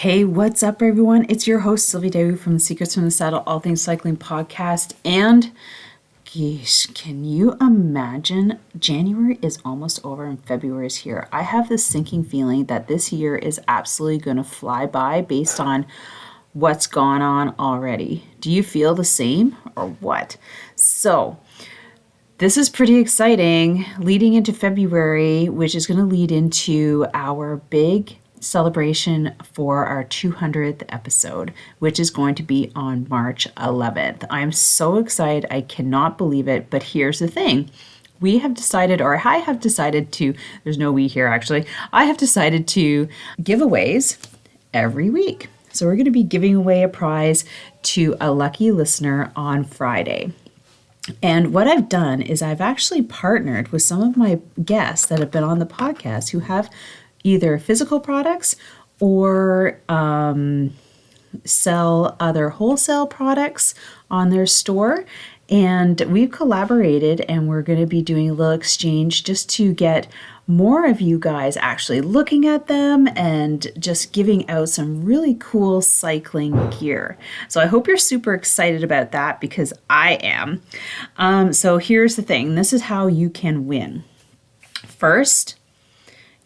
Hey, what's up, everyone? It's your host, Sylvie from the Secrets from the Saddle, All Things Cycling podcast. And geez, can you imagine? January is almost over and February is here. I have this sinking feeling that this year is absolutely going to fly by based on what's gone on already. Do you feel the same or what? So, this is pretty exciting leading into February, which is going to lead into our big celebration for our 200th episode, which is going to be on March 11th. I'm so excited. I cannot believe it. But here's the thing. We have decided, or I have decided to, there's no we here actually, I have decided to giveaways every week. So we're going to be giving away a prize to a lucky listener on Friday. And what I've done is I've actually partnered with some of my guests that have been on the podcast who have either physical products or sell other wholesale products on their store. And we've collaborated and we're going to be doing a little exchange just to get more of you guys actually looking at them and just giving out some really cool cycling gear. So I hope you're super excited about that because I am. So here's the thing. This is how you can win. First,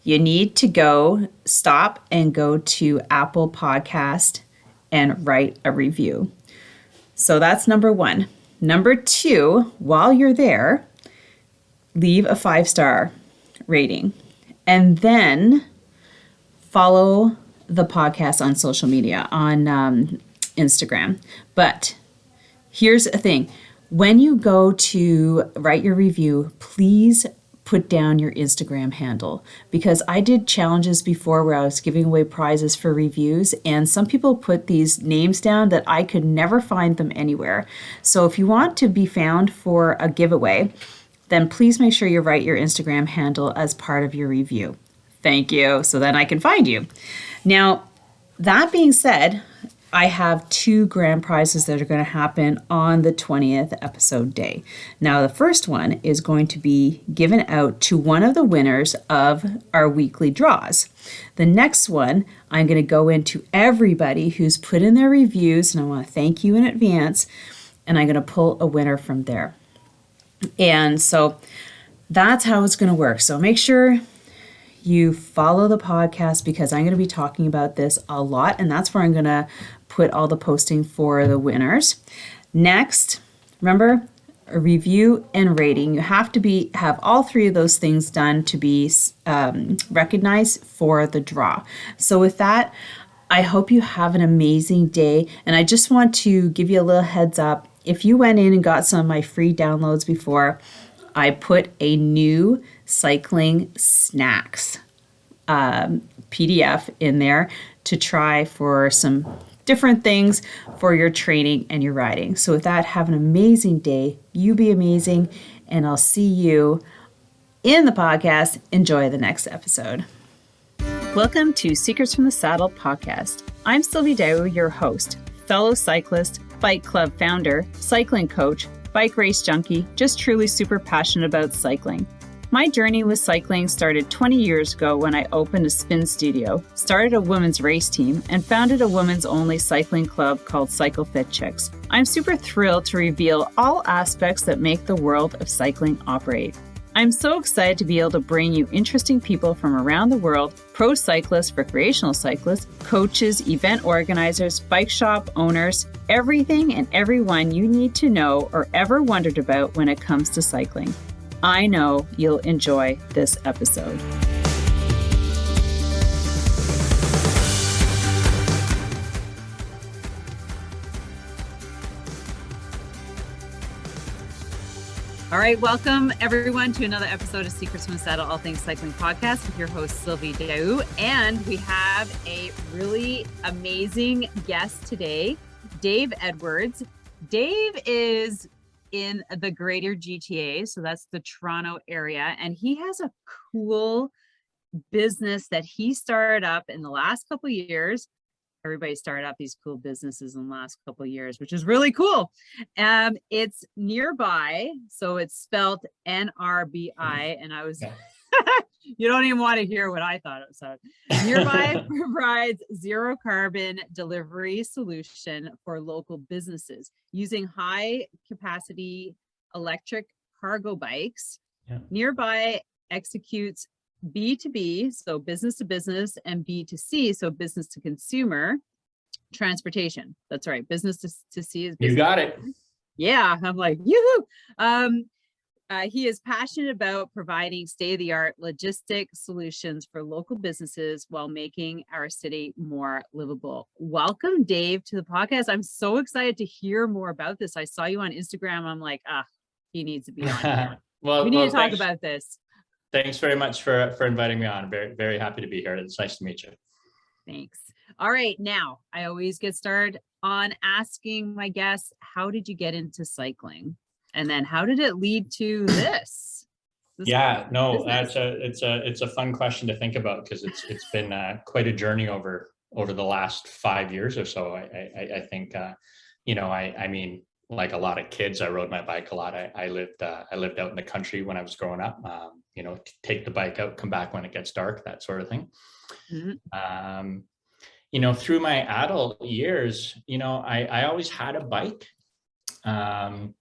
you need to stop and go to Apple Podcast and write a review. So that's number one. Number two, while you're there, leave a 5-star rating and then follow the podcast on social media on Instagram. But here's the thing. When you go to write your review, please put down your Instagram handle, because I did challenges before where I was giving away prizes for reviews and some people put these names down that I could never find them anywhere. So if you want to be found for a giveaway, then please make sure you write your Instagram handle as part of your review. Thank you. So then I can find you. Now, that being said, I have 2 grand prizes that are going to happen on the 20th episode day. Now, the first one is going to be given out to one of the winners of our weekly draws. The next one, I'm going to go into everybody who's put in their reviews, and I want to thank you in advance, and I'm going to pull a winner from there. And so that's how it's going to work. So make sure you follow the podcast because I'm going to be talking about this a lot, and that's where I'm going to put all the posting for the winners. Next, remember, a review and rating. You have to have all 3 of those things done to be recognized for the draw. So with that, I hope you have an amazing day. And I just want to give you a little heads up. If you went in and got some of my free downloads before, I put a new cycling snacks PDF in there to try for some different things for your training and your riding. So with that, have an amazing day. You be amazing, and I'll see you in the podcast. Enjoy the next episode. Welcome to Secrets from the Saddle podcast. I'm Sylvie, your host, fellow cyclist, bike club founder, cycling coach, bike race junkie, just truly super passionate about cycling. My journey with cycling started 20 years ago when I opened a spin studio, started a women's race team, and founded a women's only cycling club called Cycle Fit Chicks. I'm super thrilled to reveal all aspects that make the world of cycling operate. I'm so excited to be able to bring you interesting people from around the world, pro cyclists, recreational cyclists, coaches, event organizers, bike shop owners, everything and everyone you need to know or ever wondered about when it comes to cycling. I know you'll enjoy this episode. All right, welcome everyone to another episode of Secrets from the Saddle, All Things Cycling podcast with your host, Sylvie Daou. And we have a really amazing guest today, Dave Edwards. Dave is in the greater GTA, so that's the Toronto area, and he has a cool business that he started up in the last couple of years. Everybody started up these cool businesses in the last couple of years, which is really cool. It's nrbi, so it's spelled nrbi, and I was You don't even want to hear what I thought it said. Nearby provides zero carbon delivery solution for local businesses using high capacity electric cargo bikes. Yeah. Nearby executes B2B, so business to business, and B2C, so business to consumer transportation. That's right. Business to C is business. You got it. Yeah. I'm like, yoo-hoo. He is passionate about providing state-of-the-art logistic solutions for local businesses while making our city more livable. Welcome, Dave, to the podcast. I'm so excited to hear more about this. I saw you on Instagram. I'm like, he needs to be on here. We need to talk about this. Thanks very much for inviting me on. Very, very happy to be here. It's nice to meet you. Thanks. All right. Now, I always get started on asking my guests, how did you get into cycling? And then how did it lead to this? Yeah, no, it's a fun question to think about, because it's been quite a journey over the last 5 years or so. I think I mean, like a lot of kids, I rode my bike a lot. I lived out in the country when I was growing up. Take the bike out, come back when it gets dark, that sort of thing. Mm-hmm. Through my adult years, I always had a bike. In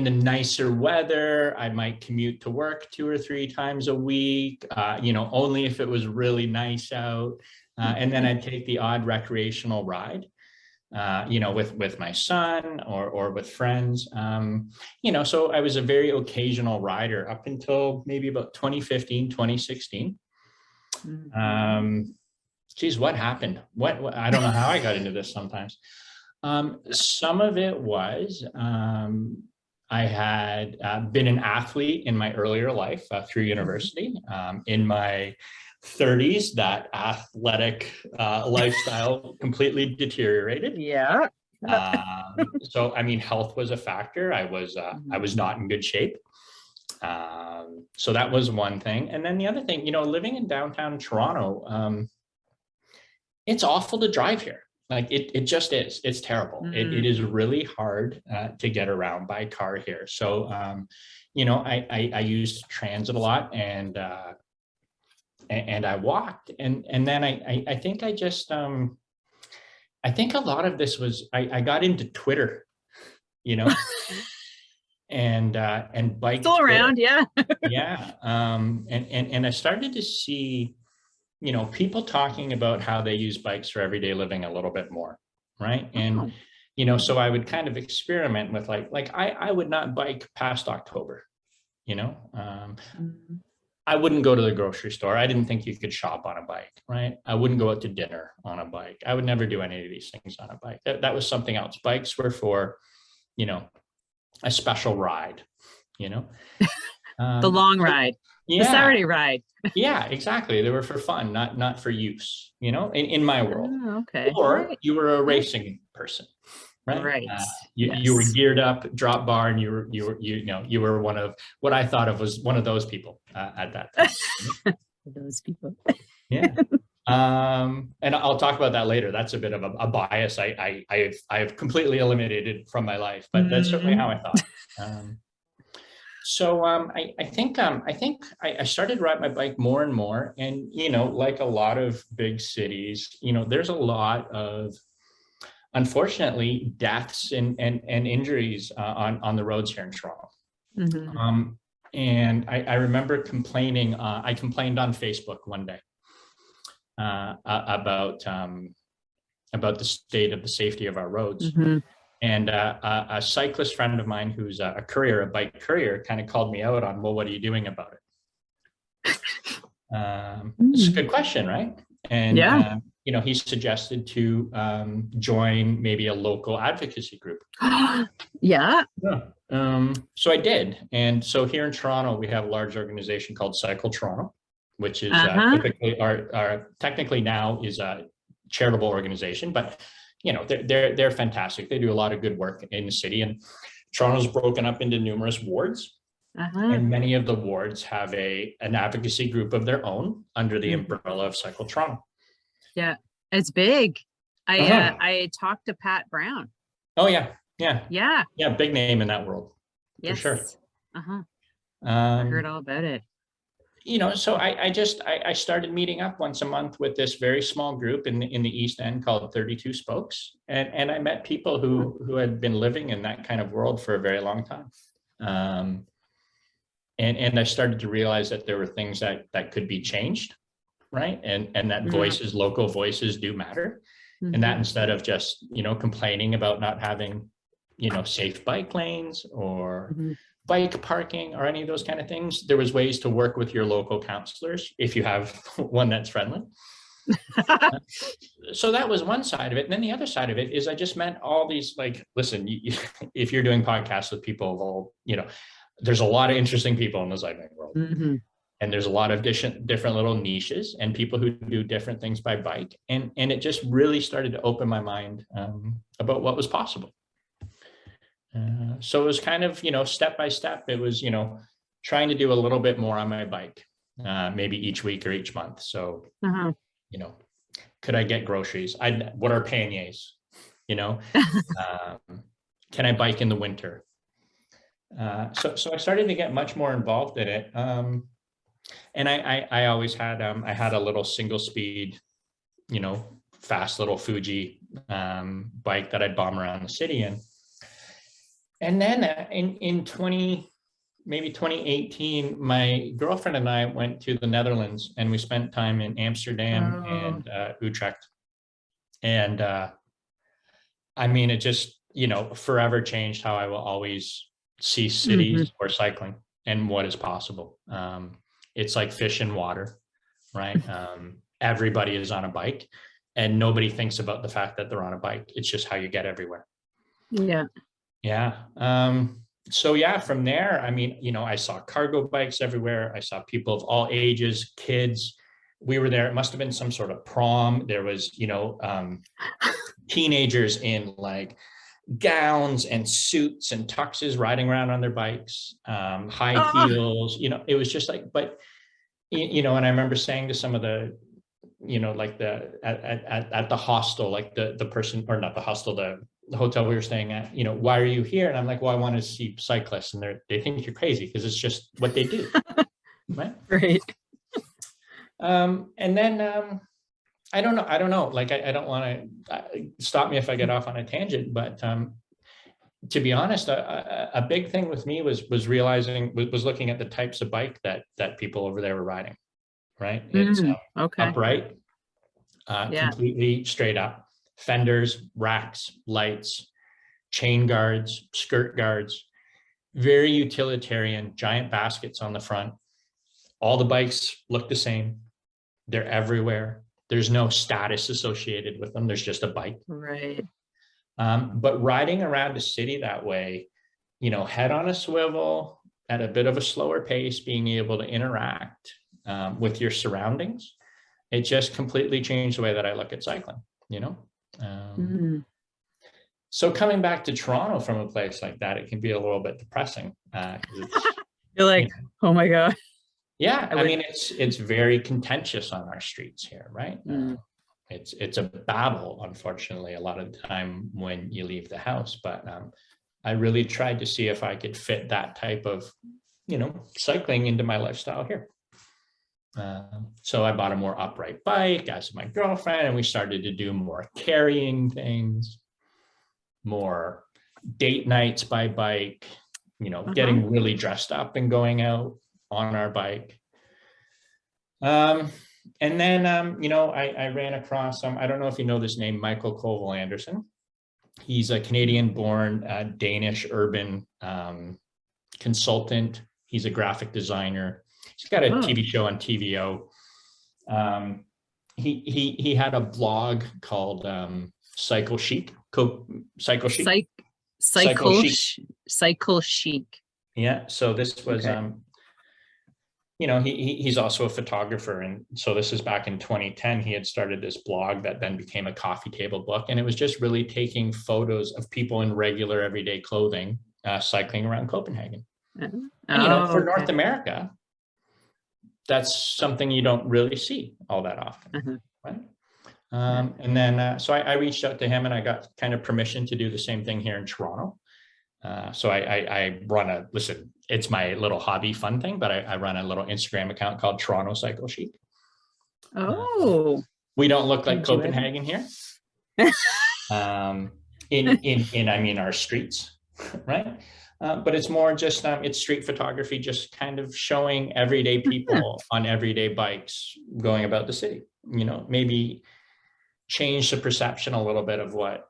the nicer weather, I might commute to work 2 or 3 times a week, only if it was really nice out. And then I'd take the odd recreational ride, with my son or with friends. So I was a very occasional rider up until maybe about 2015, 2016. Geez, what happened? What I don't know how I got into this sometimes. Some of it was I had been an athlete in my earlier life through university. In my 30s, that athletic lifestyle completely deteriorated. Yeah. So, I mean, health was a factor. I was not in good shape. So that was one thing. And then the other thing, living in downtown Toronto, it's awful to drive here. Like it just is. It's terrible. It is really hard to get around by car here. So, I used transit a lot, and I walked, and then I think I just I think a lot of this was I got into Twitter, and bike still around, Twitter. yeah. And I started to see people talking about how they use bikes for everyday living a little bit more, right? And so I would kind of experiment with like I would not bike past October. I wouldn't go to the grocery store. I didn't think you could shop on a bike, right? I wouldn't go out to dinner on a bike. I would never do any of these things on a bike. That was something else. Bikes were for, a special ride, The long ride, the Saturday ride. Yeah, exactly. They were for fun, not for use, in my world. Okay. Or you were a racing person, right? Right. You were geared up, drop bar, and you were one of what I thought of was one of those people at that time. Those people. Yeah. And I'll talk about that later. That's a bit of a bias I've completely eliminated from my life, but that's certainly how I thought. So I think I started to ride my bike more and more, and like a lot of big cities, there's a lot of, unfortunately, deaths and injuries on the roads here in Toronto. And I remember complaining. I complained on Facebook one day about the state of the safety of our roads. And a cyclist friend of mine who's a bike courier, kind of called me out on, well, what are you doing about it? It's a good question, right? And, he suggested to join maybe a local advocacy group. Yeah. So I did. And so here in Toronto, we have a large organization called Cycle Toronto, which is typically technically now is a charitable organization, but they're fantastic. They do a lot of good work in the city, and Toronto's broken up into numerous wards, and many of the wards have an advocacy group of their own under the umbrella of Cycle Toronto. Yeah, it's big. I talked to Pat Brown. Oh yeah. Big Big name in that world. Yes. For sure. Uh-huh. I heard Um, all about it. so I started meeting up once a month with this very small group in the East End called 32 Spokes. And I met people who had been living in that kind of world for a very long time. Um, and I started to realize that there were things that could be changed, right? And that local voices do matter. And that instead of just, complaining about not having, safe bike lanes or bike parking or any of those kind of things, there was ways to work with your local counselors if you have one that's friendly. So that was one side of it. And then the other side of it is I just met all these, like, listen, if you're doing podcasts with people of all, there's a lot of interesting people in the cycling world. And there's a lot of different little niches and people who do different things by bike. And it just really started to open my mind about what was possible. So it was kind of, step by step, it was, trying to do a little bit more on my bike, maybe each week or each month. So, could I get groceries? What are panniers? Can I bike in the winter? So I started to get much more involved in it. And I always had, I had a little single speed, fast little Fuji bike that I'd bomb around the city in. And then in 2018, my girlfriend and I went to the Netherlands and we spent time in Amsterdam and Utrecht. And I mean, it just, forever changed how I will always see cities or cycling and what is possible. It's like fish in water, right? Everybody is on a bike and nobody thinks about the fact that they're on a bike. It's just how you get everywhere. Yeah. Yeah. So yeah, from there, I mean, I saw cargo bikes everywhere. I saw people of all ages, kids. We were there. It must have been some sort of prom. There was, teenagers in like gowns and suits and tuxes riding around on their bikes, high heels, it was just like, but, and I remember saying to some of the, like at the hostel, like the person, or not the hostel, the hotel we were staying at, why are you here? And I'm like, well, I want to see cyclists. And they think you're crazy because it's just what they do. Right. Right. And then, I don't know. Like, I don't want to stop me if I get off on a tangent, but to be honest, a big thing with me was looking at the types of bike that people over there were riding. Right. It's upright, completely straight up, fenders, racks, lights, chain guards, skirt guards, very utilitarian, giant baskets on the front. All the bikes look the same. They're everywhere. There's no status associated with them. There's just a bike. Right. But riding around the city that way, head on a swivel at a bit of a slower pace, being able to interact with your surroundings, it just completely changed the way that I look at cycling, So coming back to Toronto from a place like that, it can be a little bit depressing. You're like, oh my God. Yeah, I mean, it's very contentious on our streets here, right? It's a battle, unfortunately, a lot of the time when you leave the house. But I really tried to see if I could fit that type of, cycling into my lifestyle here. So I bought a more upright bike, asked my girlfriend, and we started to do more carrying things, more date nights by bike, getting really dressed up and going out on our bike. And then, I ran across I don't know if you know this name, Michael Koval Anderson. He's a Canadian-born Danish urban consultant. He's a graphic designer. He's got a TV show on TVO. He had a blog called Cycle Chic. Cycle Chic. Cycle Chic. Yeah. So this was he's also a photographer. And so this is back in 2010, he had started this blog that then became a coffee table book. And it was just really taking photos of people in regular everyday clothing, cycling around Copenhagen. And, for North America, that's something you don't really see all that often. Right. And then, so I reached out to him and I got kind of permission to do the same thing here in Toronto. So I run it's my little hobby fun thing, but I run a little Instagram account called Toronto Cycle Chic. Oh, We don't look like enjoy it. Copenhagen here. I mean our streets, right? But it's more just it's street photography, just kind of showing everyday people on everyday bikes going about the city. You know, maybe change the perception a little bit of what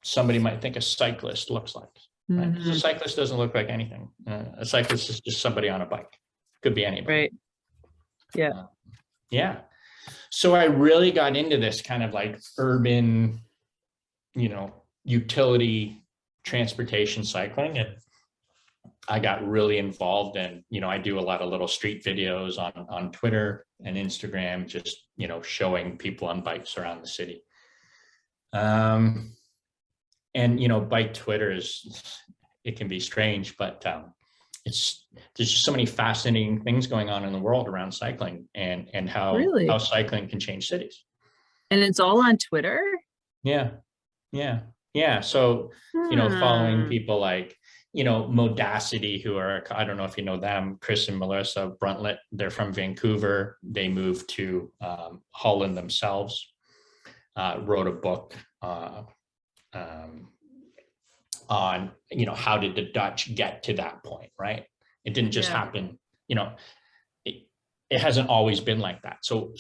somebody might think a cyclist looks like. Right? Because a cyclist doesn't look like anything. A cyclist is just somebody on a bike. Could be anybody. Right. Yeah. Yeah. So I really got into this kind of like urban, you know, utility transportation cycling. And I got really involved in, you know, I do a lot of little street videos on Twitter and Instagram, just, you know, showing people on bikes around the city. And, you know, bike Twitter it can be strange, but there's just so many fascinating things going on in the world around cycling and how cycling can change cities. And it's all on Twitter? Yeah. So, you know, following people like, you know, Modacity, who are, I don't know if you know them, Chris and Melissa Bruntlett, they're from Vancouver. They moved to Holland themselves, wrote a book on, you know, how did the Dutch get to that point, right? It didn't just happen, you know, it hasn't always been like that. So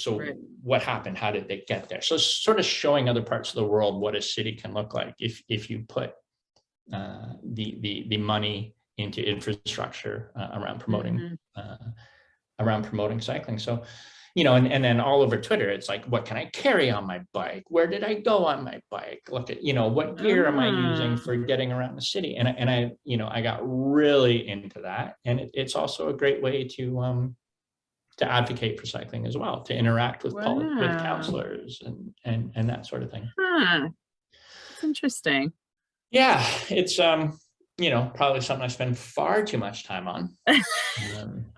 what happened? How did they get there? So sort of showing other parts of the world what a city can look like if you put the money into infrastructure around promoting cycling. So, you know, and then all over Twitter, it's like, what can I carry on my bike? Where did I go on my bike? Look at, you know, what gear am I using for getting around the city? And I, you know, I got really into that. And it's also a great way to advocate for cycling as well, to interact with with counselors and that sort of thing. It's interesting. Yeah, it's you know, probably something I spend far too much time on.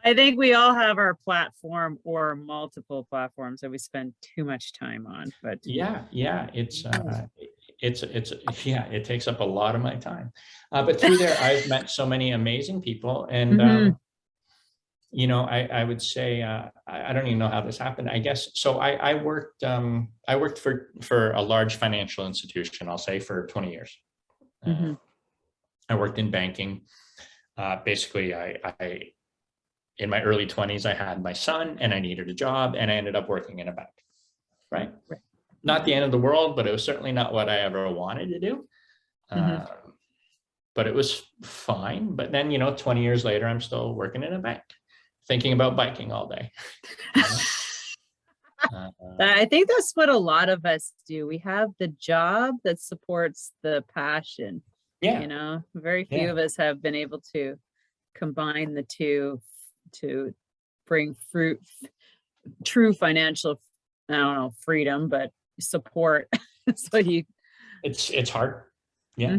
I think we all have our platform or multiple platforms that we spend too much time on, but yeah, it takes up a lot of my time. But through there, I've met so many amazing people, and you know, I would say I don't even know how this happened. I guess so. I worked for a large financial institution, I'll say, for 20 years. I worked in banking. Basically, I in my early 20s, I had my son and I needed a job, and I ended up working in a bank. Right. Not the end of the world, but it was certainly not what I ever wanted to do. But it was fine. But then, you know, 20 years later, I'm still working in a bank, thinking about biking all day. I think that's what a lot of us do. We have the job that supports the passion. Yeah. You know, very few of us have been able to combine the two to bring true financial, I don't know, freedom, but support. So it's hard. Yeah.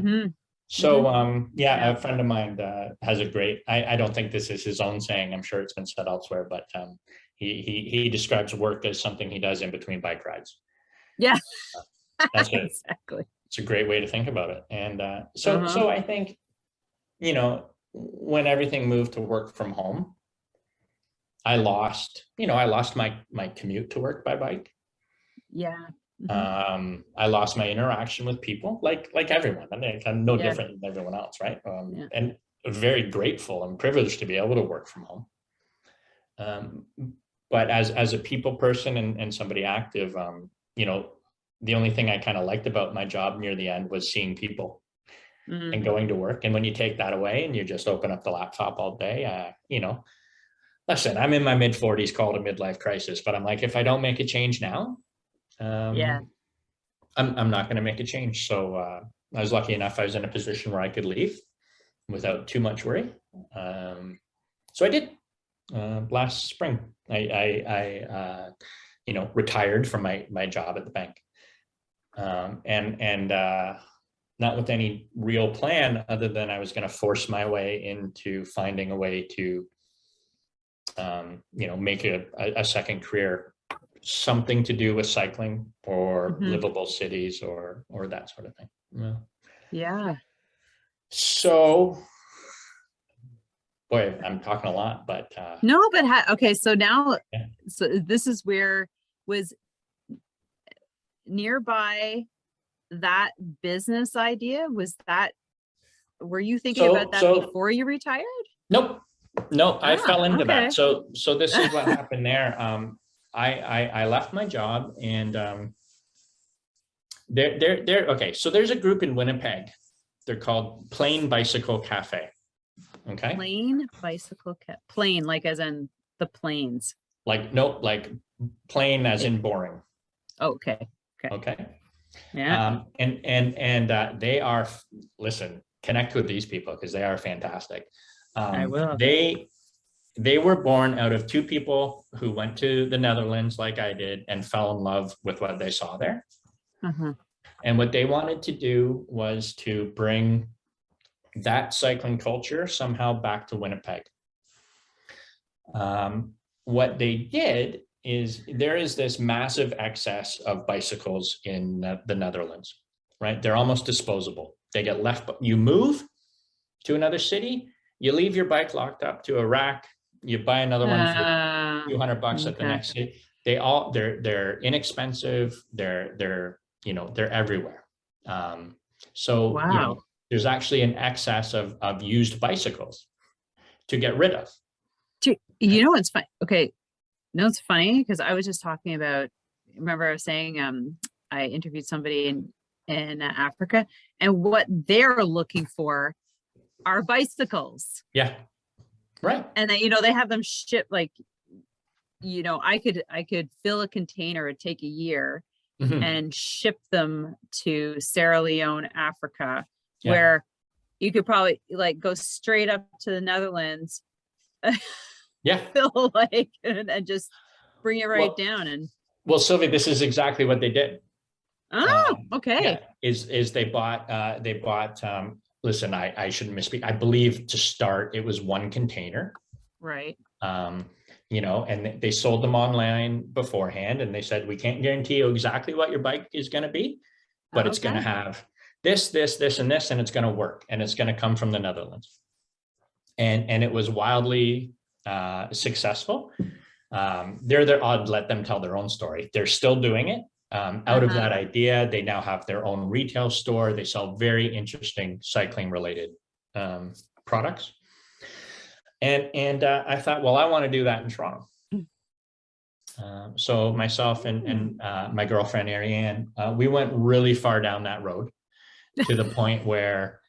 So, a friend of mine has a great, I don't think this is his own saying, I'm sure it's been said elsewhere, but he describes work as something he does in between bike rides. Yeah. That's good. Exactly. It's a great way to think about it. And so I think, you know, when everything moved to work from home, I lost my commute to work by bike. Yeah. I lost my interaction with people, like everyone. I mean, I'm no different than everyone else, right? And very grateful and privileged to be able to work from home. But as a people person and somebody active, you know, the only thing I kind of liked about my job near the end was seeing people and going to work. And when you take that away and you just open up the laptop all day, you know, listen, I'm in my mid 40s, called a midlife crisis, but I'm like, if I don't make a change now, I'm not going to make a change. So I was lucky enough, I was in a position where I could leave without too much worry. So I did. Last spring, I you know, retired from my job at the bank, and not with any real plan other than I was going to force my way into finding a way to you know, make a second career, something to do with cycling or livable cities or that sort of thing. Yeah. So, boy, I'm talking a lot, but No, but okay, so now, yeah. so this is where was nearby that business idea? Were you thinking about that So before you retired? nope, nope. I Ah, fell into that. okay. So this is what happened there. I left my job and they're okay. So there's a group in Winnipeg. They're called Plain Bicycle Cafe. Okay. Plain bicycle plane, like as in the planes. Like nope, like plain as Like, in boring. oh, okay. Okay. Okay. Yeah, They are, listen, connect with these people because they are fantastic. I Um, will. they they were born out of two people who went to the Netherlands like I did and fell in love with what they saw there. Uh-huh. And what they wanted to do was to bring that cycling culture somehow back to Winnipeg. What they did is there is this massive excess of bicycles in the Netherlands, right? They're almost disposable. They get left, you move to another city, you leave your bike locked up to a rack, you buy another one for $200 at the Okay. next city. They're inexpensive. They're everywhere. So Wow. there's actually an excess of used bicycles to get rid of. You know what's funny? Okay, no, it's funny because I was just talking about. Remember, I was saying, I interviewed somebody in Africa, and what they're looking for are bicycles, Yeah, right. and they have them shipped like, I could fill a container, it'd take a year, Mhm. and ship them to Sierra Leone, Africa, Yeah. where you could probably like go straight up to the Netherlands, Yeah. fill like, and just bring it right Well, down. And Sylvie, this is exactly what they did. oh, okay, Yeah, is they bought listen, I shouldn't misspeak. I believe to start it was one container. right. Um, and they sold them online beforehand and they said we can't guarantee you exactly what your bike is going to be, but it's going to Okay. have this, and this, and it's going to work and it's going to come from the Netherlands. And it was wildly successful. I'd let them tell their own story. They're still doing it. Out of Uh-huh. that idea, they now have their own retail store. They sell very interesting cycling related products. And I thought, well, I want to do that in Toronto. So myself and my girlfriend Ariane, we went really far down that road to the point where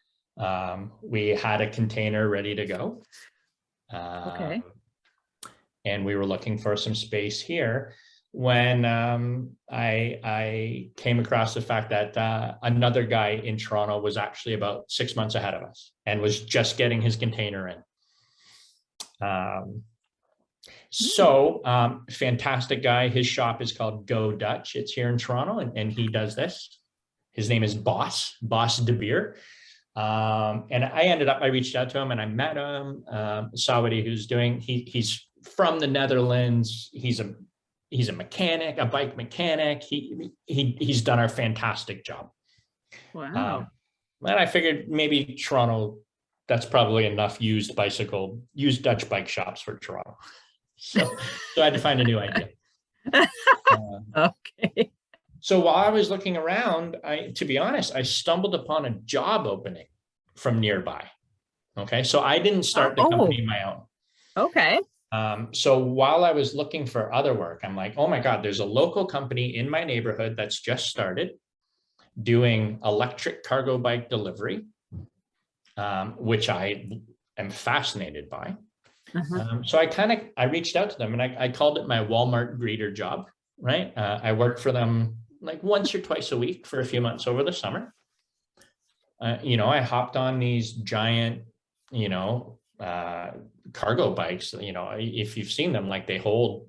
we had a container ready to go. Okay. And we were looking for some space here when I came across the fact that another guy in Toronto was actually about 6 months ahead of us and was just getting his container in. Fantastic guy. His shop is called Go Dutch. It's here in Toronto, and he does this. His name is Boss De Beer. And I reached out to him and I met him, saw what he was doing. He's from the Netherlands. He's a mechanic, a bike mechanic. He's done a fantastic job. Wow. And I figured maybe Toronto, that's probably enough used Dutch bike shops for Toronto. So I had to find a new idea. Okay. So while I was looking around, to be honest, I stumbled upon a job opening from nearby. Okay, so I didn't start the company on my own. Okay. So while I was looking for other work, I'm like, oh my God, there's a local company in my neighborhood that's just started doing electric cargo bike delivery, which I am fascinated by. So I reached out to them and I called it my Walmart greeter job, right? I worked for them like once or twice a week for a few months over the summer. I hopped on these giant, cargo bikes. If you've seen them, like they hold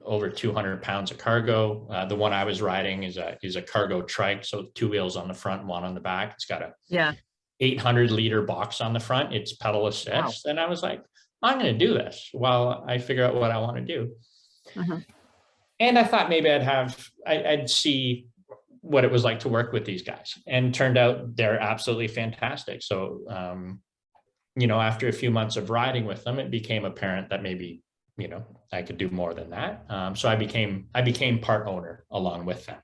over 200 pounds of cargo. The one I was riding is a cargo trike, so two wheels on the front, one on the back. It's got a 800-liter box on the front. It's pedal assist, and I was like, I'm going to do this while I figure out what I want to do. And I thought maybe I'd see what it was like to work with these guys, and turned out they're absolutely fantastic. So, after a few months of riding with them, it became apparent that maybe, I could do more than that. So I became part owner along with them.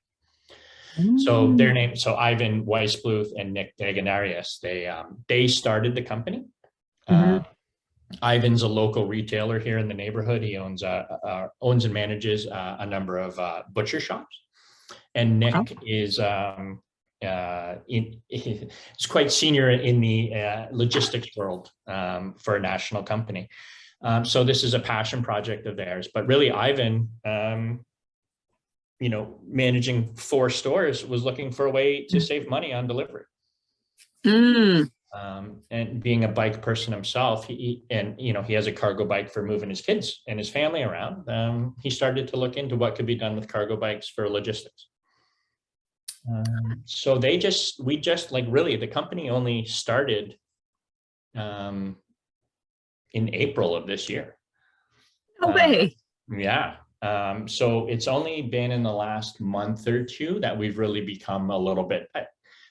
So their name, so Ivan Waissbluth and Nick Gaganarias, they started the company. Ivan's a local retailer here in the neighborhood. He owns and manages a number of butcher shops. And Nick is he's quite senior in the logistics world for a national company. So this is a passion project of theirs. But really, Ivan, managing 4 stores, was looking for a way to save money on delivery. And being a bike person himself, he has a cargo bike for moving his kids and his family around. He started to look into what could be done with cargo bikes for logistics. So the company only started in April of this year. No way. Yeah. So it's only been in the last month or 2 that we've really become a little bit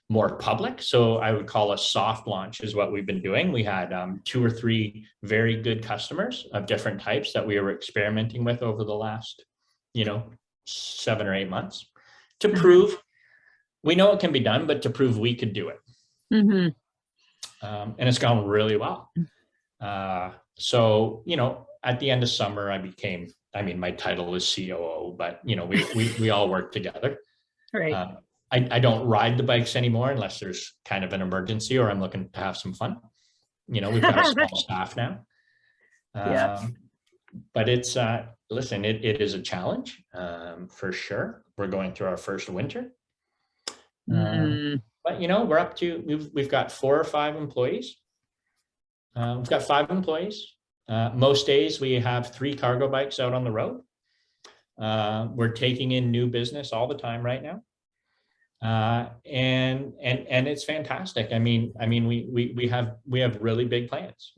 more public. So I would call a soft launch is what we've been doing. We had 2 or 3 very good customers of different types that we were experimenting with over the last, 7 or 8 months to prove we know it can be done, but to prove we could do it. And it's gone really well. So, at the end of summer, my title is COO, but we all work together. Right. I don't ride the bikes anymore unless there's kind of an emergency or I'm looking to have some fun. We've got a small staff now. But it's listen, it is a challenge for sure. We're going through our first winter. But we're up to we've got 4 or 5 employees. We've got 5 employees. Most days we have 3 cargo bikes out on the road. We're taking in new business all the time right now. And it's fantastic. We have really big plans,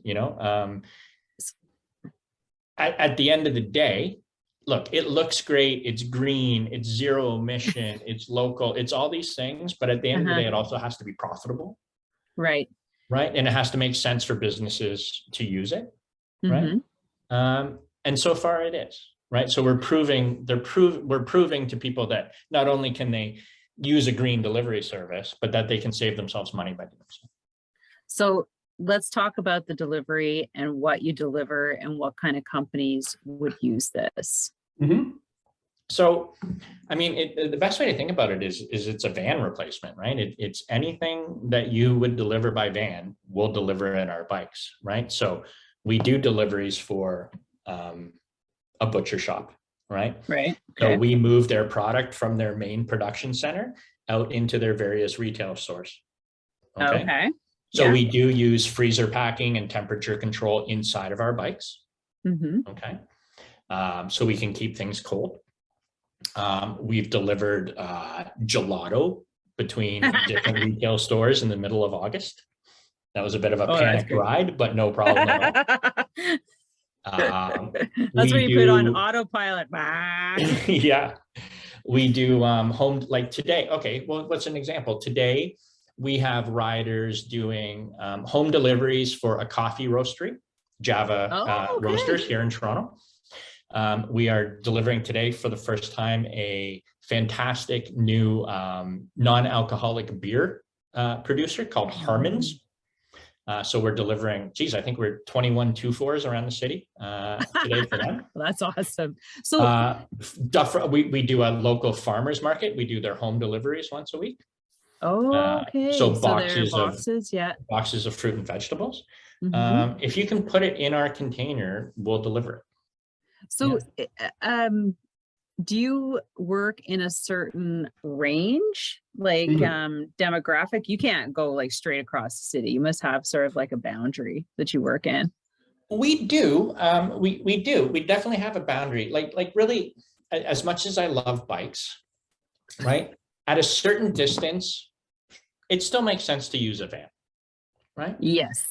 at the end of the day, look, it looks great. It's green, it's zero emission, it's local, it's all these things. But at the end of the day, it also has to be profitable. Right. Right. And it has to make sense for businesses to use it. Right. And so far it is. Right. So we're proving to people that not only can they use a green delivery service, but that they can save themselves money by doing so. So let's talk about the delivery and what you deliver and what kind of companies would use this. So, the best way to think about it is it's a van replacement, right? It's anything that you would deliver by van, we'll deliver in our bikes, right? So we do deliveries for a butcher shop, right? Right. So we move their product from their main production center out into their various retail stores. Okay. So we do use freezer packing and temperature control inside of our bikes. Okay. So we can keep things cold. We've delivered gelato between different retail stores in the middle of August. That was a bit of a panic ride, but no problem at all. That's what you put on autopilot. Yeah. We do home, like today. Okay, well, what's an example? Today, we have riders doing home deliveries for a coffee roastery, Java Roasters here in Toronto. We are delivering today for the first time a fantastic new non-alcoholic beer producer called Harmon's. So we're delivering, I think we're 21 2-4s around the city today for them. Well, that's awesome. So we do a local farmers market. We do their home deliveries once a week. So boxes of fruit and vegetables. If you can put it in our container, we'll deliver it. So do you work in a certain range, like demographic? You can't go like straight across the city. You must have sort of like a boundary that you work in. We do. We do. We definitely have a boundary. Like really, as much as I love bikes, right? At a certain distance, it still makes sense to use a van, right? Yes.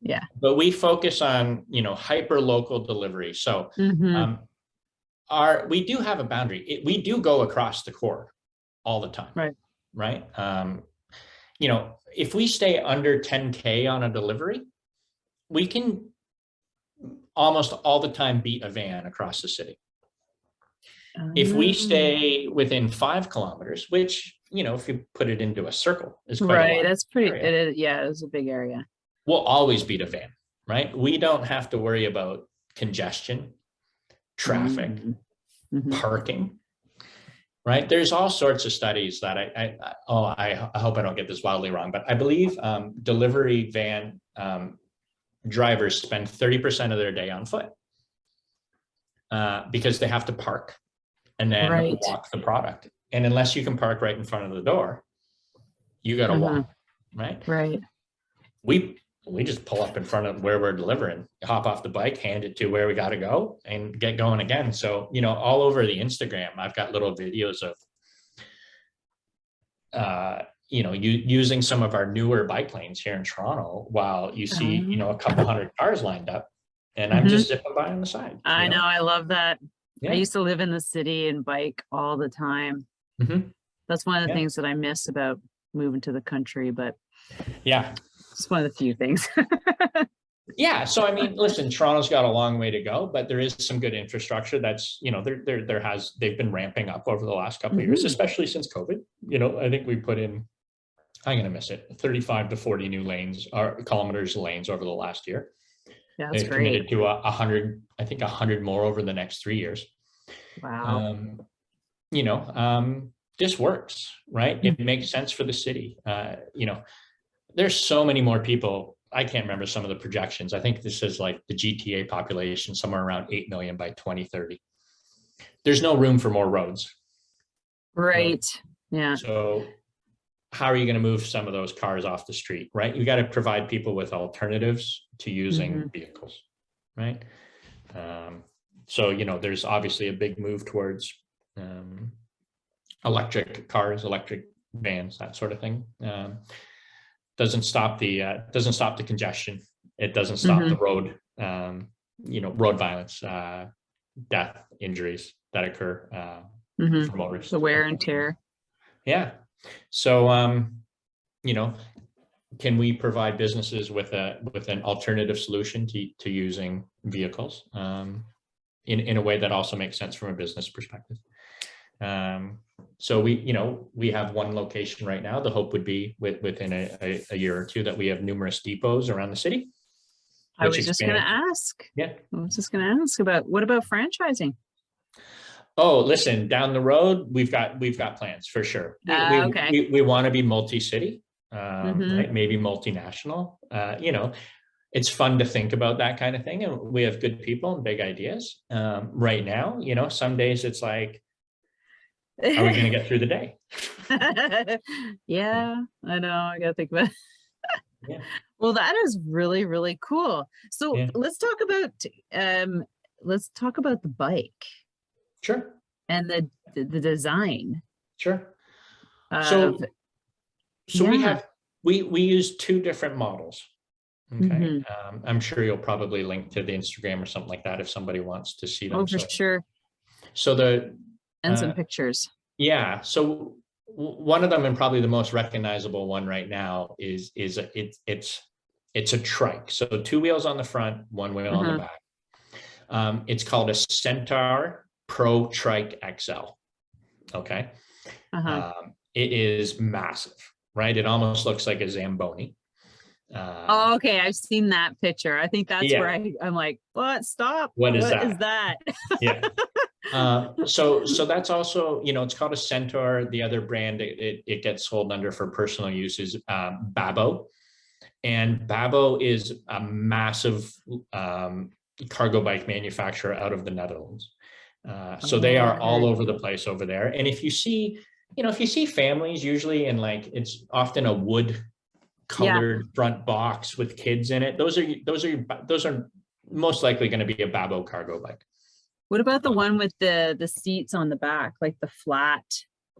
Yeah. But we focus on, hyper local delivery. So we do have a boundary. We do go across the core all the time. Right. right? If we stay under 10K on a delivery, we can almost all the time beat a van across the city. If we stay within 5 kilometers, which, if you put it into a circle, is quite a lot. That's pretty, area, it is, yeah, it's a big area. we'll always beat a van, right? We don't have to worry about congestion, traffic, parking, right? There's all sorts of studies that I hope I don't get this wildly wrong, but I believe delivery van drivers spend 30% of their day on foot because they have to park and then walk the product. And unless you can park right in front of the door, you got to walk, right? Right. We just pull up in front of where we're delivering, hop off the bike, hand it to where we got to go, and get going again. So, all over the Instagram, I've got little videos of, using some of our newer bike lanes here in Toronto while you see, a couple hundred cars lined up, and I'm just zipping by on the side. I know. I love that. Yeah. I used to live in the city and bike all the time. That's one of the things that I miss about moving to the country, but yeah, it's one of the few things. Yeah. So, I mean, listen, Toronto's got a long way to go, but there is some good infrastructure that's, they've been ramping up over the last couple of years, especially since COVID. I think we put in, I'm going to miss it, 35 to 40 new lanes or kilometers of lanes over the last year. Yeah, that's They've great. committed to 100, I think 100 more over the next 3 years. Wow. This works, right? It makes sense for the city. There's so many more people. I can't remember some of the projections. I think this is like the GTA population, somewhere around 8 million by 2030. There's no room for more roads. Right. Yeah. So how are you going to move some of those cars off the street, right? You got to provide people with alternatives to using vehicles, right? So, there's obviously a big move towards electric cars, electric vans, that sort of thing. Doesn't stop the congestion. It doesn't stop the road, road violence, death, injuries that occur from motorists. The wear and tear. Yeah. So, can we provide businesses with an alternative solution to using vehicles in a way that also makes sense from a business perspective? So we have one location right now. The hope would be within a year or two that we have numerous depots around the city. I was just going to ask. Yeah. I was just going to ask what about franchising? Oh, listen, down the road, we've got plans for sure. We want to be multi-city, right? Maybe multinational. It's fun to think about that kind of thing. And we have good people and big ideas. Right now, some days it's like, how are we going to get through the day? Yeah, I know. I got to think about it. Yeah. Well, that is really, really cool. So let's talk about the bike. Sure. And the design. Sure. So we use 2 different models. Okay. I'm sure you'll probably link to the Instagram or something like that if somebody wants to see them. Oh, for sure. So and some pictures. Yeah. So one of them, and probably the most recognizable one right now, is it's a trike. So 2 wheels on the front, 1 wheel on the back. It's called a Centaur Pro Trike XL. Okay. It is massive, right? It almost looks like a Zamboni. Okay, I've seen that picture. I think that's where I'm like, what? Stop. What is that? Yeah. So that's also, it's called a Centaur. The other brand it gets sold under for personal use is Babbo. And Babbo is a massive cargo bike manufacturer out of the Netherlands. So they are all over the place over there. And if you see families, usually it's often a wood colored front box with kids in it. Those are most likely going to be a Babbo cargo bike. What about the one with the seats on the back, like the flat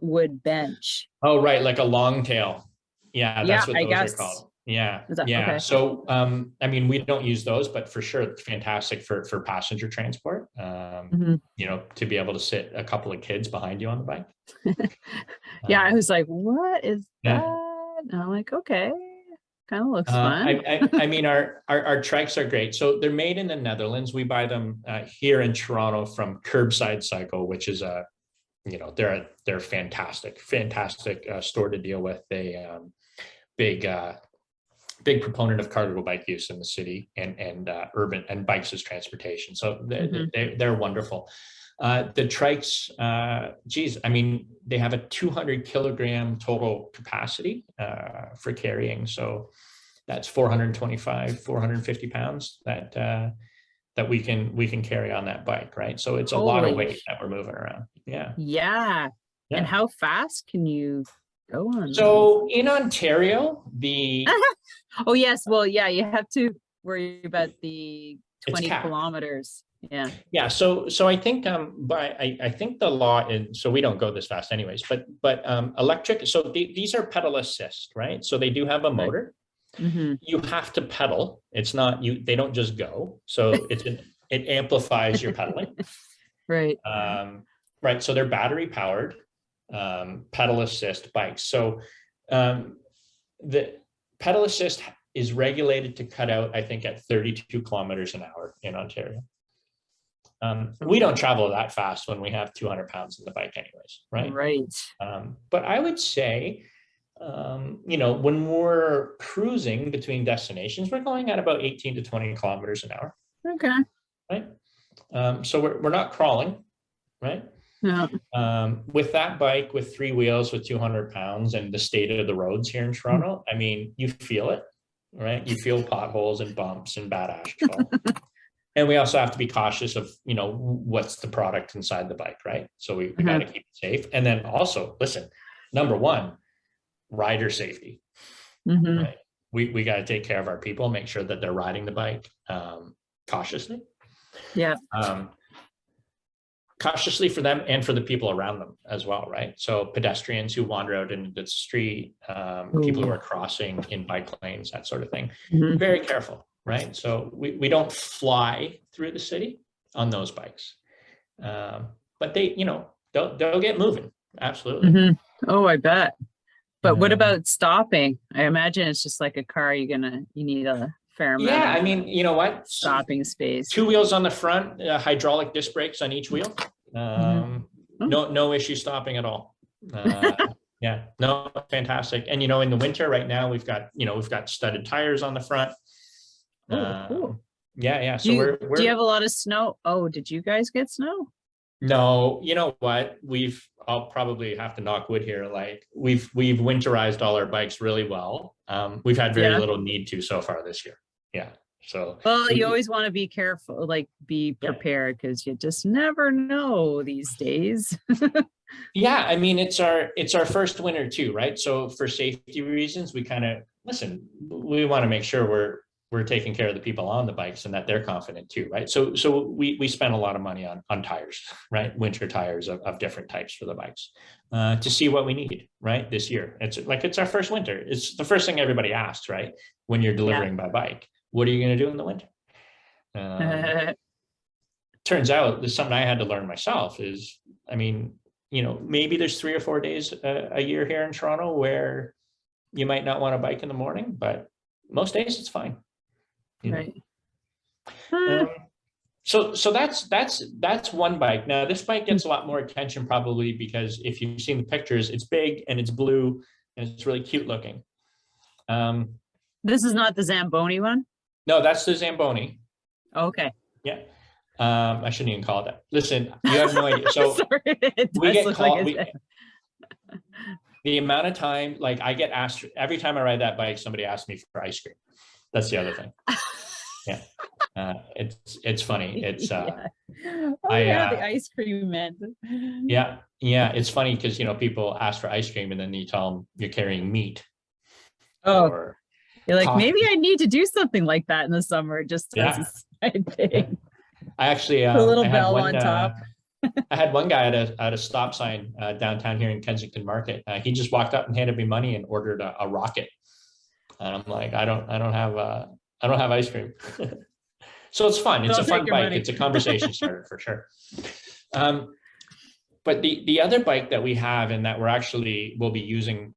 wood bench? Oh, right. Like a long tail. Yeah. That's what those are called. Yeah. Is that Yeah. okay? So, I mean, we don't use those, but for sure, it's fantastic for passenger transport. You know, to be able to sit a couple of kids behind you on the bike. Yeah, I Um, was like, what is yeah. that? And I'm like, okay, kind of looks fun. I mean, our trikes are great. So they're made in the Netherlands. We buy them here in Toronto from Curbside Cycle, which is a, you know, they're fantastic store to deal with. They big big proponent of cargo bike use in the city and urban and bikes as transportation. So they're wonderful. The trikes, geez, I mean, they have a 200 kilogram total capacity for carrying. So that's 425, 450 pounds that we can carry on that bike, right? So it's a lot of weight that we're moving around. Yeah. Yeah. And how fast can you go on? So in Ontario, oh yes, well, yeah, you have to worry about the 20 kilometers. Yeah. Yeah. So I think but I think the law is, so we don't go this fast anyways, but electric. So these are pedal assist, right? So they do have a motor. You have to pedal. It's not they don't just go. So it amplifies your pedaling. Right. Right. So they're battery powered pedal assist bikes. So the pedal assist is regulated to cut out, I think, at 32 kilometers an hour in Ontario. We don't travel that fast when we have 200 pounds in the bike anyways, right? Right. But I would say, you know, when we're cruising between destinations, we're going at about 18 to 20 kilometers an hour. Okay. Right. So we're not crawling, right? Yeah. With that bike with 3 wheels with 200 pounds and the state of the roads here in Toronto, I mean, you feel it, right? You feel potholes and bumps and bad asphalt. And we also have to be cautious of, you know, what's the product inside the bike, right? So we got to keep it safe. And then also, listen, number one, rider safety. Right? We got to take care of our people, make sure that they're riding the bike cautiously. Yeah. Cautiously for them and for the people around them as well, right? So pedestrians who wander out into the street, people who are crossing in bike lanes, that sort of thing. Very careful. Right. So we don't fly through the city on those bikes. But they, you know, they'll get moving. Absolutely. Oh, I bet. But what about stopping? I imagine it's just like a car. You need a fair amount. Yeah, I mean, you know what? Stopping space. 2 wheels on the front, hydraulic disc brakes on each wheel. No issue stopping at all. Yeah, no, fantastic. And, you know, in the winter right now, we've got studded tires on the front. Cool. Yeah. So do you have a lot of snow? Oh, did you guys get snow? No, you know what? I'll probably have to knock wood here. Like we've winterized all our bikes really well. We've had very little need to so far this year. Yeah. So well, you always want to be careful, like be prepared because you just never know these days. Yeah, I mean it's our first winter too, right? So for safety reasons, we kind of we want to make sure we're taking care of the people on the bikes and that they're confident too, right? So we spend a lot of money on tires, right? Winter tires of different types for the bikes to see what we need, right? This year, it's our first winter. It's the first thing everybody asks, right? When you're delivering by bike, what are you going to do in the winter? Turns out there's something I had to learn myself is, I mean, you know, maybe there's 3 or 4 days a year here in Toronto where you might not want to bike in the morning, but most days it's fine. Right. So that's one bike. Now this bike gets a lot more attention probably because if you've seen the pictures, it's big and it's blue and it's really cute looking. This is not the Zamboni one? No, that's the Zamboni. Okay. Yeah. I shouldn't even call it that. Listen, you have no idea. So sorry, we get called. The amount of time, like I get asked every time I ride that bike, somebody asks me for ice cream. That's the other thing. Yeah. It's funny. It's the ice cream man. Yeah. It's funny because, you know, people ask for ice cream and then you tell them you're carrying meat. Or you're like, coffee. Maybe I need to do something like that in the summer, just as a side thing. Yeah. I actually, a little bell on top. I had one guy at a stop sign downtown here in Kensington Market. He just walked up and handed me money and ordered a rocket. And I'm like, I don't have ice cream. So it's fun. It's a fun bike. It's a conversation starter for sure. But the other bike that we have and that we'll be using,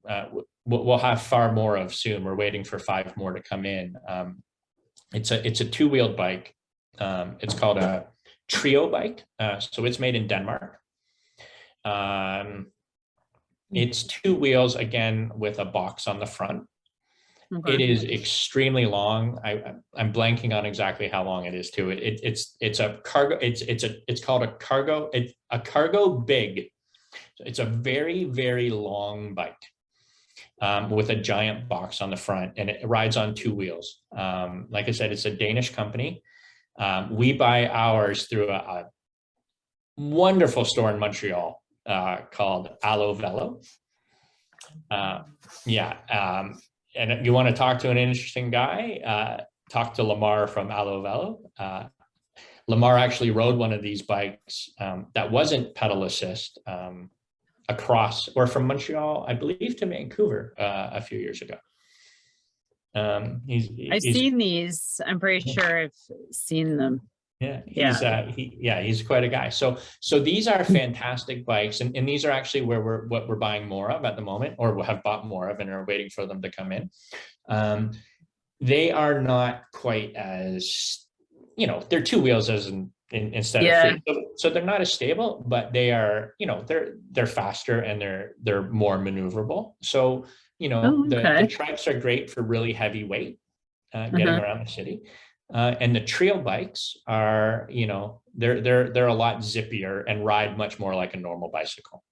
we'll have far more of soon. We're waiting for 5 more to come in. It's a 2-wheeled bike. It's called a Trio bike. So it's made in Denmark. It's 2 wheels, again, with a box on the front. Okay. It is extremely long. I'm blanking on exactly how long it is too. It's a cargo. It's called a cargo. It's a cargo big. So it's a very, very long bike with a giant box on the front, and it rides on 2 wheels. Like I said, it's a Danish company. We buy ours through a wonderful store in Montreal called Allo Velo. And if you want to talk to an interesting guy, talk to Lamar from Allo Velo. Lamar actually rode one of these bikes that wasn't pedal assist across, or from Montreal, I believe, to Vancouver a few years ago. I've seen these. I'm pretty sure I've seen them. He's quite a guy. So these are fantastic bikes, and these are actually what we're buying more of at the moment, or have bought more of and are waiting for them to come in. They are not quite as, they're 2 wheels instead of 3. So they're not as stable, but they are, they're faster and they're more maneuverable. So, the trikes are great for really heavy weight, getting around the city. And the trail bikes are, they're a lot zippier and ride much more like a normal bicycle.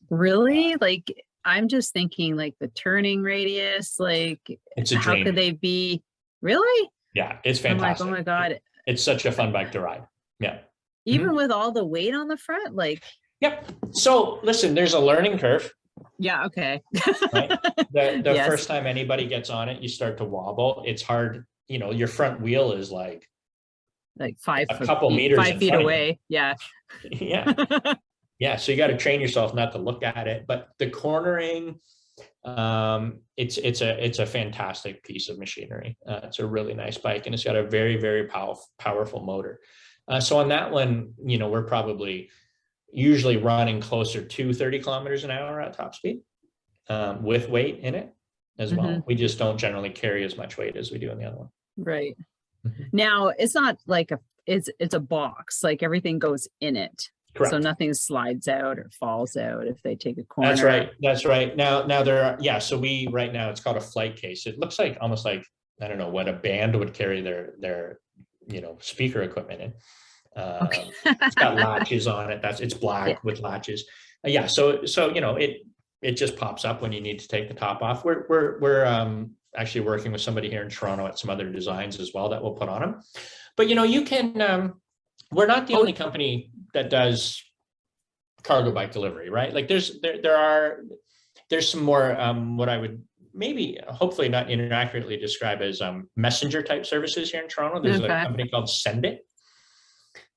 Really? Like, I'm just thinking like the turning radius, like it's a dream. How could they be? Really? Yeah, it's fantastic. I'm like, oh my God. It's such a fun bike to ride. Yeah. Even with all the weight on the front, like. Yep. So listen, there's a learning curve. Yeah. Okay. Right? The first time anybody gets on it, you start to wobble. It's hard. Your front wheel is like 5 meters 5 feet away. Yeah. Yeah. Yeah. So you got to train yourself not to look at it, but the cornering, it's a fantastic piece of machinery. It's a really nice bike, and it's got a very, very powerful motor. So on that one, we're probably usually running closer to 30 kilometers an hour at top speed, with weight in it as well. We just don't generally carry as much weight as we do in the other one. Right. Now it's not like it's a box, like everything goes in it. Correct. So nothing slides out or falls out if they take a corner. That's right. Now there are, so right now it's called a flight case. It looks like almost like, I don't know, what a band would carry their speaker equipment in. It's got latches on it. It's black with latches. So it just pops up when you need to take the top off. We're actually working with somebody here in Toronto at some other designs as well that we'll put on them. But you can. We're not the only company that does cargo bike delivery, right? Like there's some more what I would hopefully not inaccurately describe as messenger type services here in Toronto. There's a company called Send It.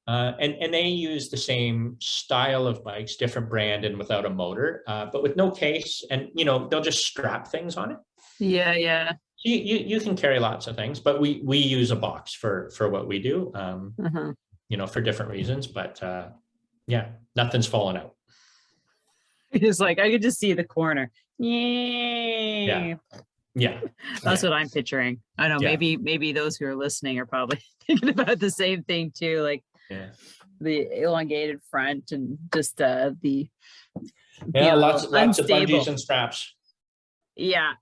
And they use the same style of bikes, different brand and without a motor, but with no case, and they'll just strap things on it. Yeah. You can carry lots of things, but we use a box for what we do, for different reasons. But nothing's falling out. It's like I could just see the corner. Yeah. That's what I'm picturing. I know. Maybe those who are listening are probably thinking about the same thing too. Like. Yeah. The elongated front and just the lots of bungees and straps. Yeah.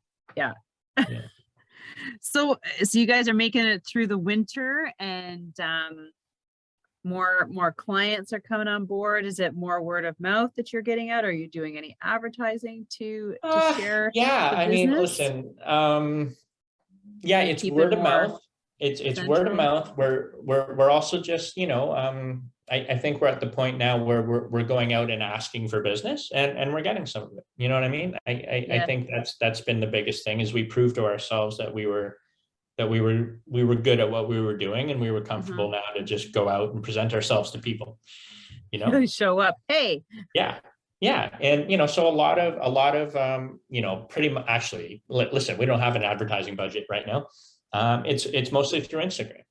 So you guys are making it through the winter, and more clients are coming on board. Is it more word of mouth that you're getting out? Are you doing any advertising to share? I mean, listen, it's word of mouth. It's word of mouth. We're also just, I think we're at the point now where we're going out and asking for business, and we're getting some of it. You know what I mean? I think that's been the biggest thing, is we proved to ourselves that we were good at what we were doing, and we were comfortable now to just go out and present ourselves to people. Show up. Hey. Yeah. Yeah, and so a lot of pretty much, actually, listen, we don't have an advertising budget right now. It's mostly through Instagram,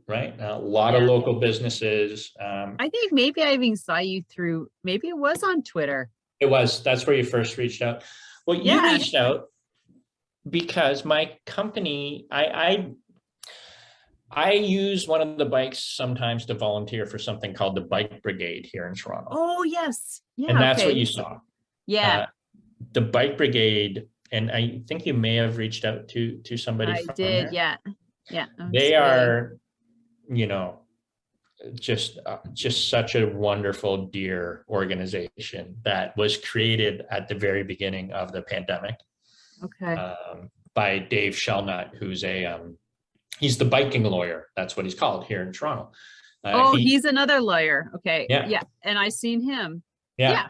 right? A lot of Yeah. local businesses. I think maybe I even saw you through, maybe it was on Twitter. That's where you first reached out. Well, you Yeah. reached out because my company, I use one of the bikes sometimes to volunteer for something called the Bike Brigade here in Toronto. Oh, yes. And Yeah. that's what Okay. you saw. Yeah, The Bike Brigade, and I think you may have reached out to somebody I from did. there. Yeah. Yeah. They are, just such a wonderful, dear organization that was created at the very beginning of the pandemic Okay. by Dave Shellnut, who's he's the biking lawyer. That's what he's called here in Toronto. He's another lawyer. Okay. Yeah. Yeah. And I seen him. Yeah. Yeah.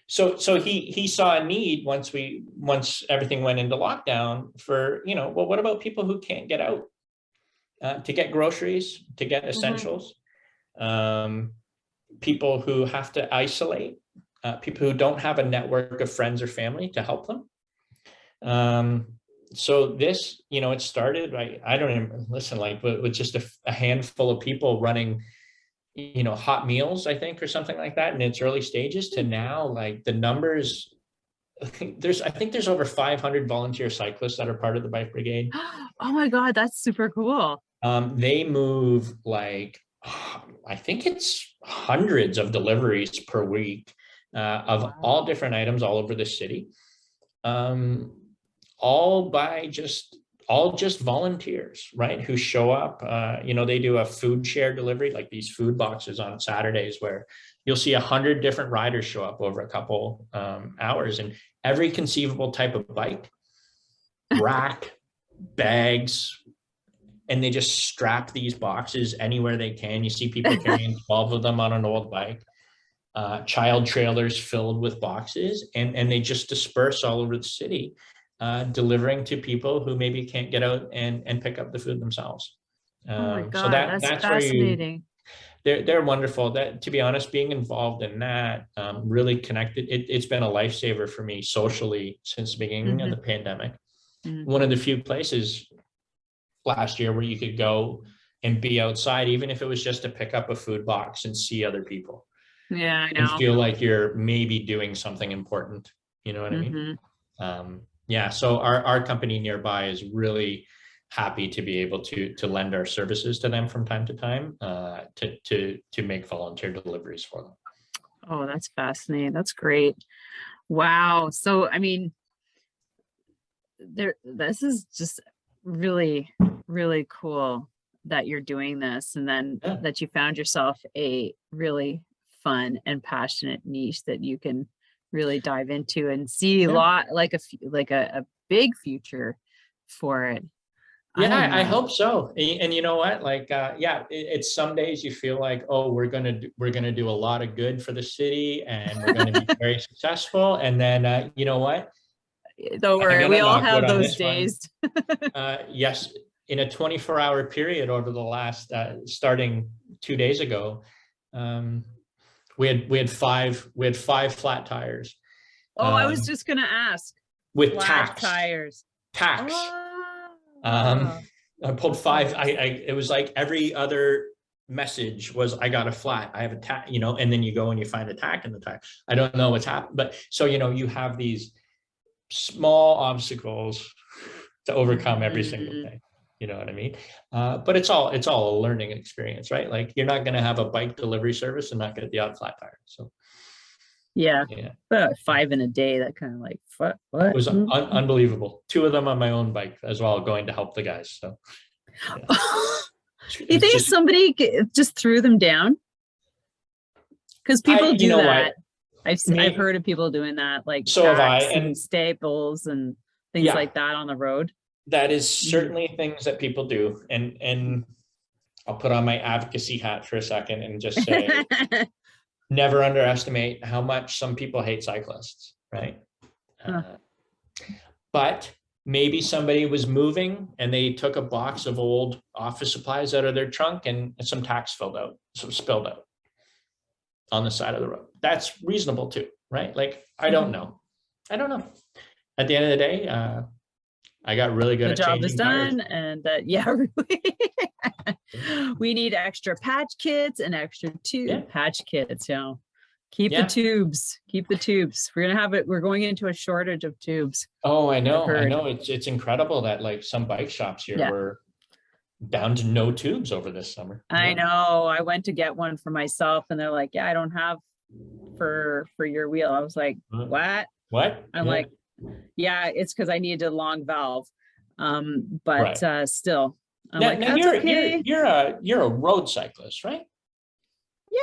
So he saw a need once everything went into lockdown for, well, what about people who can't get out to get groceries, to get essentials, people who have to isolate, people who don't have a network of friends or family to help them. So this, it started, I don't even listen, like with just a handful of people running, hot meals, I think, or something like that in its early stages, to now, like, the numbers, I think there's over 500 volunteer cyclists that are part of the Bike Brigade. Oh my God, that's super cool. They move like, I think it's hundreds of deliveries per week of all different items all over the city. All just volunteers, right? Who show up, they do a food share delivery, like these food boxes on Saturdays, where you'll see 100 different riders show up over a couple hours, and every conceivable type of bike, rack, bags, and they just strap these boxes anywhere they can. You see people carrying 12 of them on an old bike, child trailers filled with boxes, and they just disperse all over the city, delivering to people who maybe can't get out and pick up the food themselves. Oh my God, So that's fascinating. They're wonderful. That, to be honest, being involved in that really connected. It's been a lifesaver for me socially since the beginning of the pandemic. One of the few places last year where you could go and be outside, even if it was just to pick up a food box and see other people. Yeah, I know. And feel like you're maybe doing something important. You know what I mean? Yeah. So our company nearby is really happy to be able to lend our services to them from time to time, to make volunteer deliveries for them. Oh, that's fascinating. That's great. Wow. So, I mean, this is just really, really cool that you're doing this, and then that you found yourself a really fun and passionate niche that you can really dive into and see a lot, like a big future for it. Yeah, I hope so. And you know what? Like, it's some days you feel like, oh, we're gonna do a lot of good for the city, and we're gonna be very successful. And then, you know what? Don't worry, we all have those days. Yes, in a 24-hour period over the last, starting 2 days ago, we had five flat tires. Oh, I was just gonna ask. With flat tires. Tacks. Oh. I pulled 5. It was like every other message was, I got a flat, I have a tack, and then you go and you find a tack in the tire. I don't know what's happened, but so, you have these small obstacles to overcome every single day. You know what I mean? But it's all a learning experience, right? Like, you're not going to have a bike delivery service and not get the odd flat tire. So yeah. But 5 in a day, that kind of like, what? It was unbelievable. 2 of them on my own bike as well, going to help the guys. So yeah. You think somebody just threw them down? Because people do that. I've heard of people doing that, like so have I, and staples and things like that on the road. That is certainly things that people do. And I'll put on my advocacy hat for a second and just say, never underestimate how much some people hate cyclists, right? But maybe somebody was moving and they took a box of old office supplies out of their trunk and some tacks spilled out on the side of the road. That's reasonable too, right? Like, I don't know. I don't know. At the end of the day, I got really good The at job is changing tires. done, and yeah, we need extra patch kits and extra Yeah. patch kits. Keep the Yeah. tubes. Keep the tubes. We're gonna have it. We're going into a shortage of tubes. Oh, I I've know. I heard. know. It's incredible that like some bike shops here Yeah. were down to no tubes over this summer. I know. I went to get one for myself, and they're like, "Yeah, I don't have for your wheel." I was like, "What?" What? I'm like, "Yeah, it's because I needed a long valve." But Right. still, I'm Now, like, now "That's okay." you're a road cyclist, right? Yeah,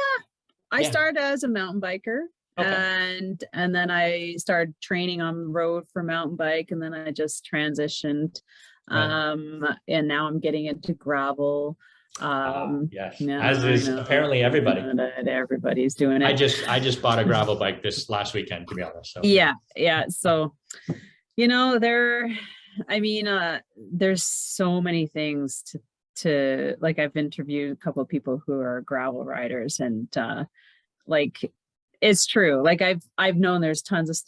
I Yeah. started as a mountain biker, Okay. and then I started training on the road for mountain bike, and then I just transitioned, Right. and now I'm getting into gravel. Yes. Yeah, As I is know apparently everybody. that everybody's doing I it. just bought a gravel bike this last weekend, to be honest. So Yeah. So, I mean, there's so many things to like. I've interviewed a couple of people who are gravel riders, and like, it's true. Like, I've known there's tons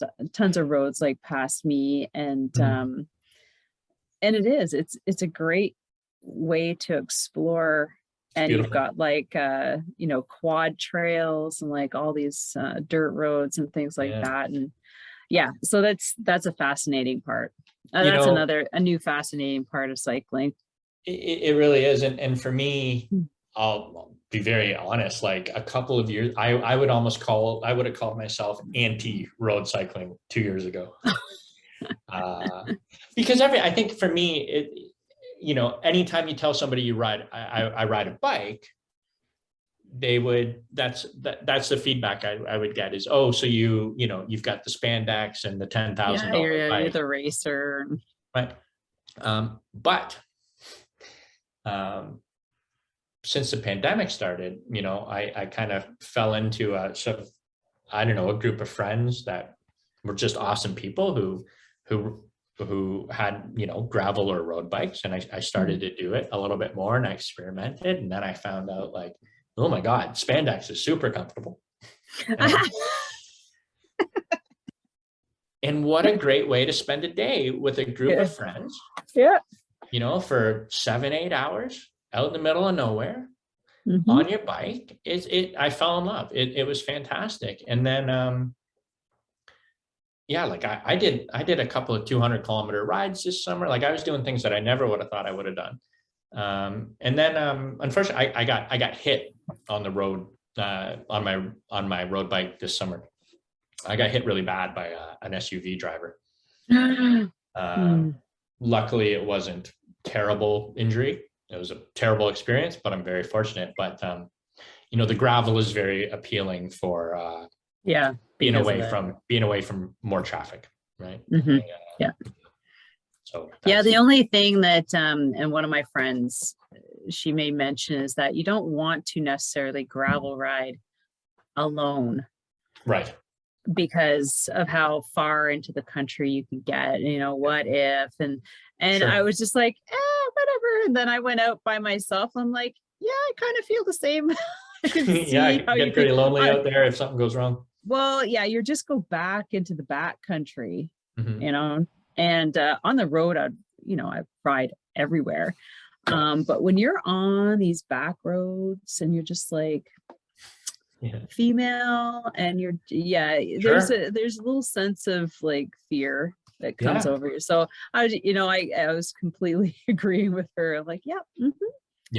of roads like past me, and it's a great way to explore. it's And you've beautiful. got like quad trails and like all these dirt roads and things like Yeah. that. And yeah, so that's a fascinating part. You That's know, a new fascinating part of cycling. it really is. And for me, Mm. I'll be very honest, like a couple of years, I would have called myself anti-road cycling 2 years ago. Because I think for me, anytime you tell somebody I ride a bike, that's the feedback I would get is, oh, so you've got the spandex and the $10,000 You're bike, the racer. right? But since the pandemic started, I kind of fell into a sort of, I don't know, a group of friends that were just awesome people who had, gravel or road bikes. And I started to do it a little bit more, and I experimented. And then I found out, like, oh my God, spandex is super comfortable. And what a great way to spend a day with a group of friends. Yeah. For 7-8 hours out in the middle of nowhere on your bike. I fell in love. It was fantastic. And then, like I did a couple of 200-kilometer rides this summer. Like, I was doing things that I never would have thought I would have done. And then, unfortunately, I got hit on the road, on my road bike this summer. I got hit really bad by an SUV driver. Luckily, it wasn't terrible injury. It was a terrible experience, but I'm very fortunate. But the gravel is very appealing for being away from more traffic, right? Yeah. So the only thing that and one of my friends, she made mention, is that you don't want to necessarily gravel ride alone, right? Because of how far into the country you can get. What if and Sure. I was just like, whatever. And then I went out by myself. I'm like, yeah, I kind of feel the same. I can see how you get pretty lonely out there if something goes wrong. Well, yeah, you just go back into the back country, Mm-hmm. And on the road, I ride everywhere. But when you're on these back roads and you're just like female, and there's a little sense of like fear that comes over you. So I was completely agreeing with her. I'm like,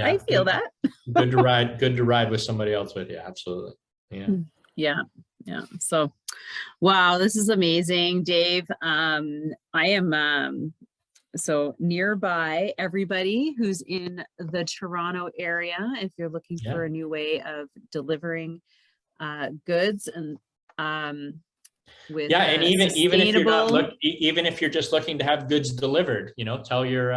I feel that. Good to ride with somebody else with you. Absolutely. Yeah. So, wow, this is amazing, Dave. I am so nearby, everybody who's in the Toronto area, if you're looking for a new way of delivering goods, and with and even if you're just looking to have goods delivered, tell your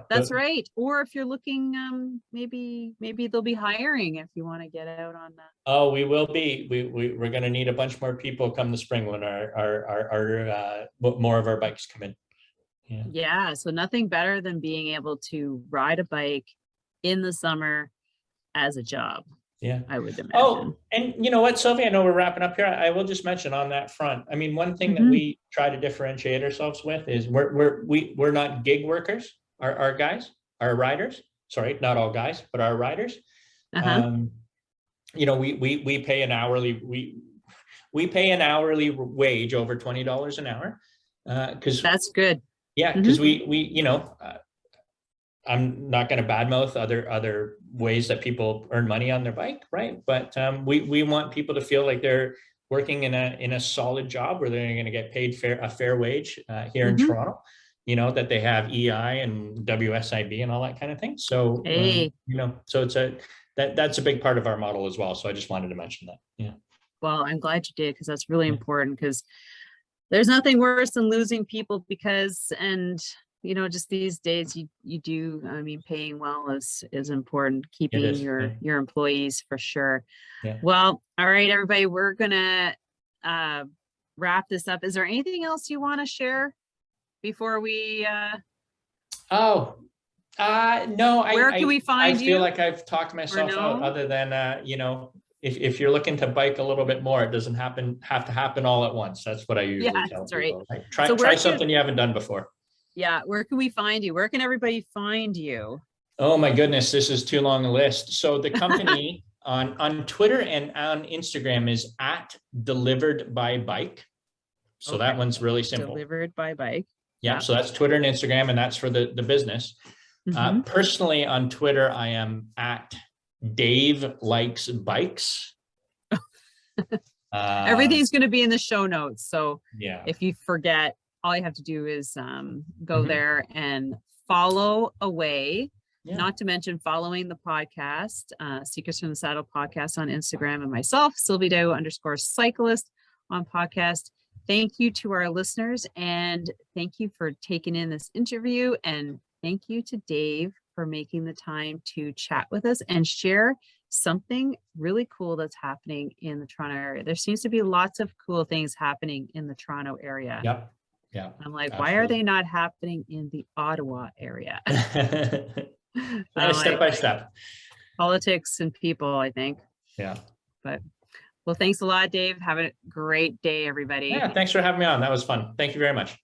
that's right. Or if you're looking, maybe they'll be hiring if you want to get out on that. Oh, we will be. We're going to need a bunch more people come the spring when our more of our bikes come in. Yeah. So nothing better than being able to ride a bike in the summer as a job. Yeah. I would imagine. Oh, and you know what, Sylvie, I know we're wrapping up here. I will just mention on that front. I mean, one thing that we try to differentiate ourselves with is we're not gig workers. Our guys, our riders. Sorry, not all guys, but our riders. You know, we pay an hourly we pay an hourly wage over $20 an hour. Because that's good. Yeah, because we you know. I'm not going to badmouth other ways that people earn money on their bike, right? But we want people to feel like they're working in a solid job where they're going to get paid a fair wage here in Toronto. You know, that they have EI and WSIB and all that kind of thing. So you know, so that's a big part of our model as well. So I just wanted to mention that. Yeah. Well, I'm glad you did, because that's really important, because there's nothing worse than losing people you know, just these days you do, I mean, paying well is important, keeping your employees for sure. Yeah. Well, all right, everybody, we're gonna wrap this up. Is there anything else you want to share before we no, where can we find you? I feel like I've talked myself out, other than you know, if you're looking to bike a little bit more, it doesn't have to happen all at once. That's what I usually tell people. Right? Try something you haven't done before. Yeah, where can we find you? Where can everybody find you? Oh my goodness, this is too long a list. So the company on Twitter and on Instagram is @delivered-by-bike. So that one's really simple. Delivered by bike. Yeah, so that's Twitter and Instagram, and that's for the business. Personally on Twitter, I am @DaveLikesBikes. Everything's going to be in the show notes. So yeah, if you forget, all you have to do is go there and follow away. Not to mention following the podcast, Secrets from the Saddle podcast on Instagram, and myself, Sylvie _cyclist on podcast. Thank you to our listeners, and thank you for taking in this interview, and thank you to Dave for making the time to chat with us and share something really cool that's happening in the Toronto area. There seems to be lots of cool things happening in the Toronto area. Yep. Yeah. I'm like, why are they not happening in the Ottawa area? Step by step. Politics and people, I think. Yeah. But well, thanks a lot, Dave. Have a great day, everybody. Yeah, thanks for having me on. That was fun. Thank you very much.